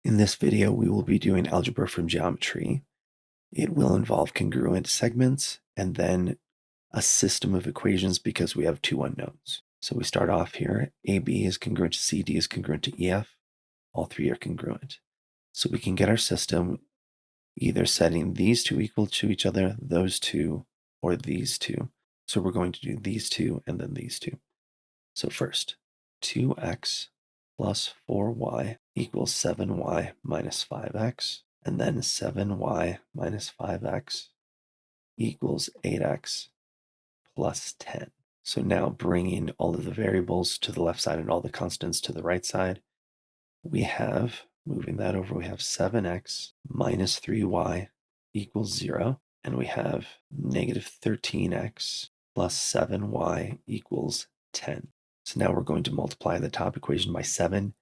In this video, we will be doing algebra from geometry. It will involve congruent segments and then a system of equations because we have two unknowns. So we start off here. AB is congruent to CD is congruent to EF. All three are congruent. So we can get our system either setting these two equal to each other, those two, or these two. So we're going to do these two and then these two. So first, 2x plus 4y equals 7y minus 5x, and then 7y minus 5x equals 8x plus 10. So now bringing all of the variables to the left side and all the constants to the right side, we have, moving that over, we have 7x minus 3y equals 0, and we have negative 13x plus 7y equals 10. So now we're going to multiply the top equation by 7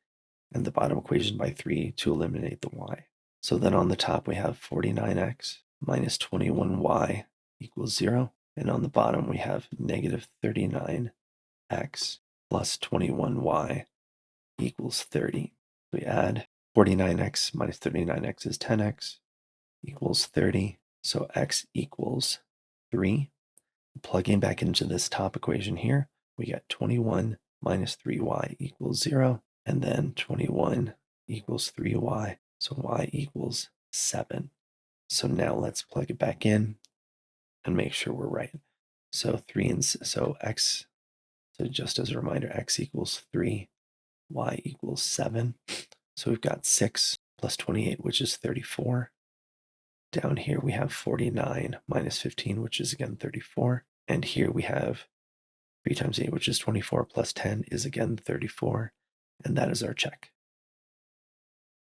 and the bottom equation by 3 to eliminate the y. So then on the top we have 49x minus 21y equals 0. And on the bottom we have negative 39x plus 21y equals 30. We add 49x minus 39x is 10x equals 30. So x equals 3. Plugging back into this top equation here, we get 21 minus 3y equals 0, and then 21 equals 3y, so y equals 7. So now let's plug it back in and make sure we're right. So x, so just as a reminder, x equals 3, y equals 7. So we've got 6 plus 28, which is 34. Down here we have 49 minus 15, which is again 34. And here we have 3 times 8, which is 24, plus 10 is again 34. And that is our check.